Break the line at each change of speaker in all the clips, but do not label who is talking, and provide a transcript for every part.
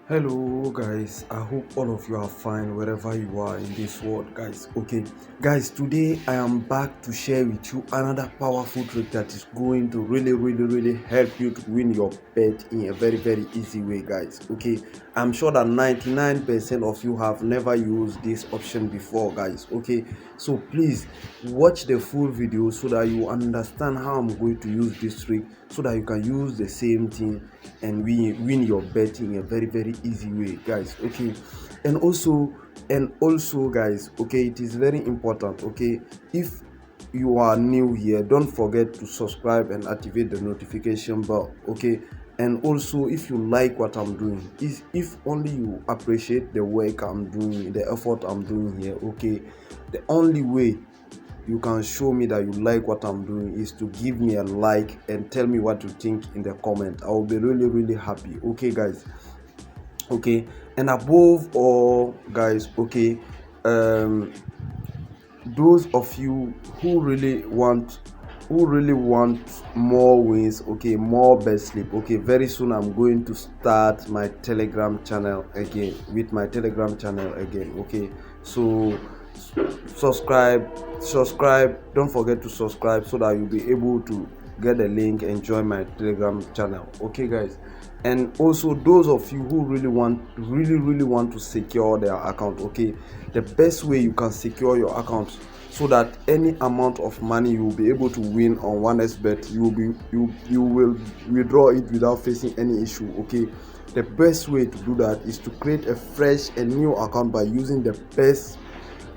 Hello guys, I hope all of you are fine wherever you are in this world guys. Okay guys, today I am back to share with you another powerful trick that is going to really help you to win your bet in a very easy way guys. Okay, I'm sure that 99% of you have never used this option before guys. Okay, so please watch the full video so that you understand how I'm going to use this trick, so that you can use the same thing and win your bet in a very easy way guys. Okay, and also guys, okay, it is very important. Okay, if you are new here, don't forget to subscribe and activate the notification bell. Okay, and also if you like what I'm doing, if only you appreciate the work I'm doing, the effort I'm doing here, okay, the only way you can show me that you like what I'm doing is to give me a like and tell me what you think in the comment. I will be really happy. Okay guys. Okay, and above all guys, okay, um those of you who really want more wins, okay, more best sleep, okay, very soon I'm going to start my telegram channel again, okay, so subscribe, don't forget to subscribe so that you'll be able to get the link and join my telegram channel. Okay guys, and also those of you who really want to secure their account, okay, the best way you can secure your account so that any amount of money you will be able to win on 1xbet, you will withdraw it without facing any issue. Okay, the best way to do that is to create a fresh and new account by using the best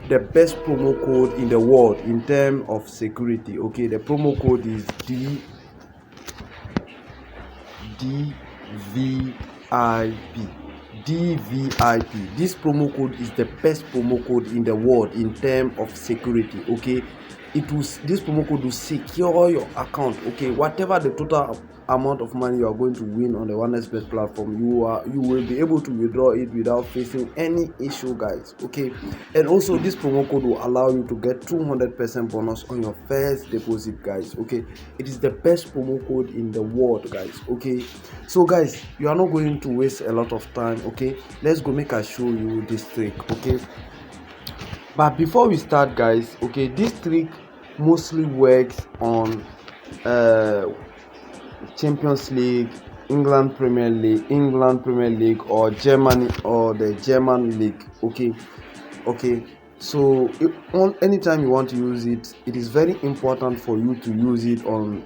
promo code in the world in terms of security. Okay, the promo code is DVIP. DVIP. This promo code is the best promo code in the world in terms of security. Okay, this promo code will secure your account. Okay, whatever the total amount of money you are going to win on the 1xbet platform, you will be able to withdraw it without facing any issue guys. Okay, and also this promo code will allow you to get 200% bonus on your first deposit guys. Okay, it is the best promo code in the world guys. Okay, so guys, you are not going to waste a lot of time. Okay, let's go make I show you this trick. Okay, but before we start guys, okay, this trick mostly works on uh Champions League, England Premier League, or Germany, or the German League. Okay. So anytime you want to use it, it is very important for you to use it on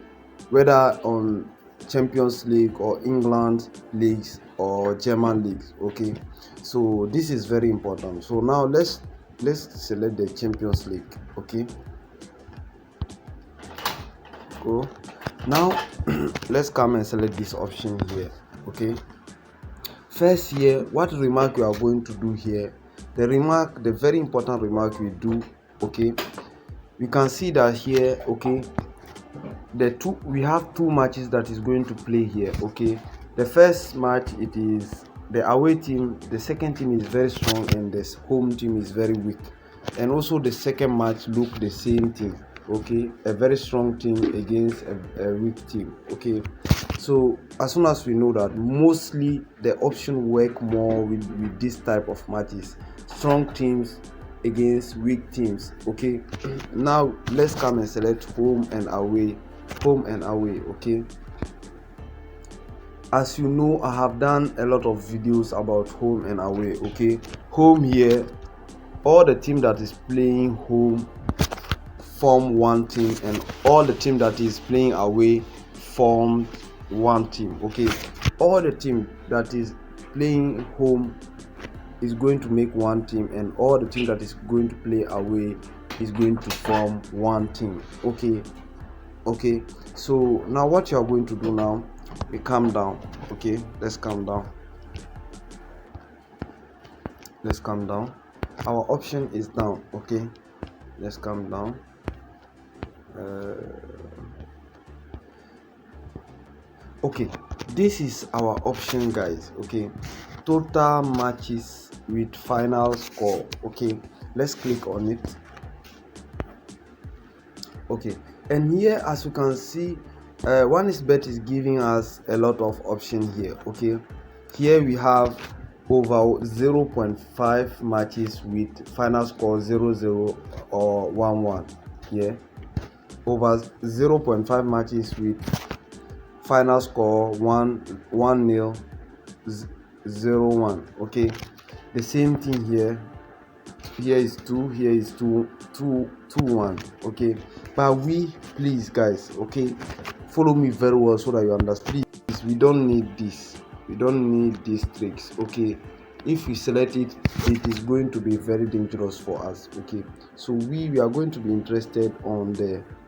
whether on Champions League or England leagues or German leagues. Okay, so this is very important. So now let's select the Champions League. Okay, go. Now let's come and select this option here. Okay, first here, what remark we are going to do here, the very important remark we do. Okay, we can see that here. Okay, we have two matches that is going to play here. Okay, the first match, it is the away team, the second team is very strong and the home team is very weak, and also the second match look the same thing. Okay, a very strong team against a weak team. Okay, so as soon as we know that, mostly the option work more with this type of matches, strong teams against weak teams. Okay, now let's come and select home and away. Okay, as you know, I have done a lot of videos about home and away. Okay, home here, all the team that is playing home form one team, and all the team that is playing away form one team. Okay, all the team that is playing home is going to make one team, and all the team that is going to play away is going to form one team. Okay, so now what you are going to do now, we calm down. Okay, let's calm down. Our option is down. Okay, let's calm down. Okay, this is our option guys. Okay, total matches with final score. Okay, let's click on it. Okay, and here, as you can see, 1xbet is giving us a lot of options here. Okay, here we have over 0.5 matches with final score 0-0 or 1-1. Yeah, over 0.5 matches with final score 1-0, 0-1. Okay, the same thing here. Here is 2, here is 2-1. Okay, but please guys, okay, follow me very well so that you understand. Please, we don't need this, we don't need these tricks. Okay, if we select it, it is going to be very dangerous for us. Okay, so we are going to be interested on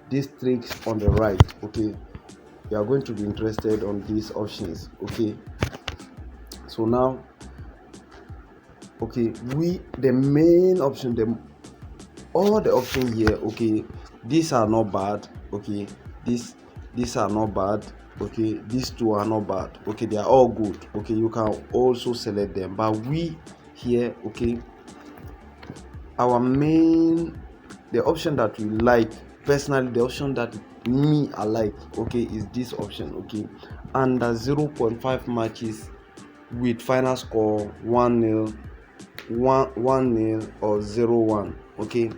these tricks on the right. Okay, we are going to be interested on these options. Okay, so now, okay, the main option, all the options here, okay, these are not bad. Okay, these are not bad. Okay, these two are not bad. Okay, they are all good. Okay, you can also select them, but we here, okay, the option that we like personally, the option that I like, okay, is this option. Okay, under 0.5 matches with final score 1-0, 1-0 or 0-1. Okay,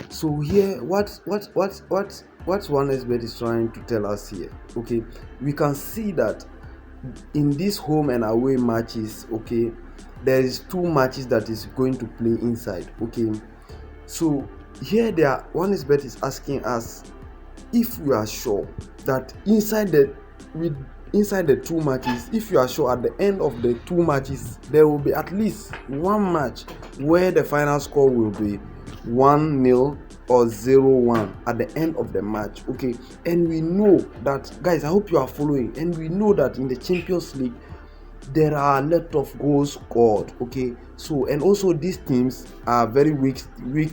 so here what 1xbet is trying to tell us here. Okay, we can see that in this home and away matches, okay, there is 2 matches that is going to play inside. Okay, so here 1xbet is asking us if we are sure that inside the 2 matches, if you are sure at the end of the 2 matches there will be at least 1 match where the final score will be 1-0 or 0-1 at the end of the match. Okay, and we know that, guys, I hope you are following, and we know that in the Champions League there are a lot of goals scored. Okay, so and also these teams are very weak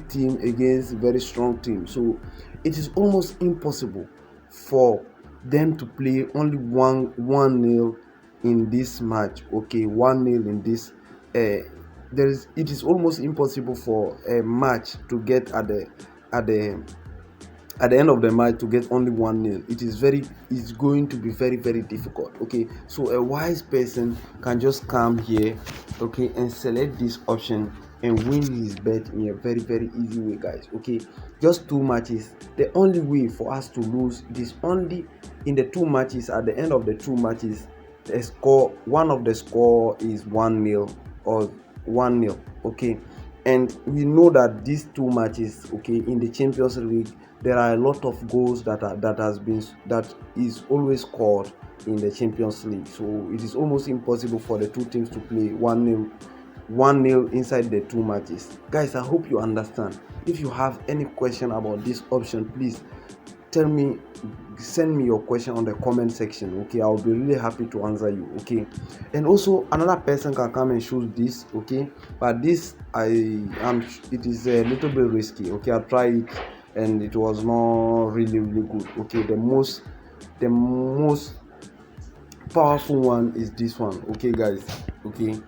team against very strong team, so it is almost impossible for them to play only 1-0 in this match. Okay, 1-0 in this it is almost impossible for a match to get at the end of the match to get only 1-0. It's going to be very, very difficult. Okay, so a wise person can just come here, okay, and select this option and win his bet in a very, very easy way, guys. Okay, just 2 matches. The only way for us to lose, it is only in the 2 matches. At the end of the 2 matches, one of the score is 1-0 or 1-0. Okay, and we know that these 2 matches, okay, in the Champions League there are a lot of goals that is always scored in the Champions League, so it is almost impossible for the 2 teams to play 1-0 inside the 2 matches. Guys, I hope you understand. If you have any question about this option, please send me your question on the comment section. Okay, I'll be really happy to answer you. Okay, and also another person can come and choose this. Okay, but this it is a little bit risky. Okay, I tried it and it was not really good. Okay, the most powerful one is this one. Okay, guys. Okay,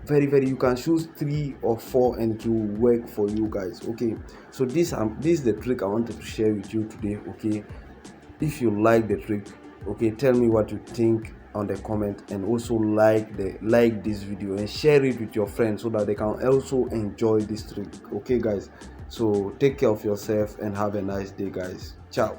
very, you can choose 3 or 4 and it will work for you guys. Okay, so this is the trick I wanted to share with you today. Okay, if you like the trick, okay, tell me what you think on the comment, and also like this video and share it with your friends so that they can also enjoy this trick. Okay, guys, so take care of yourself and have a nice day, guys. Ciao.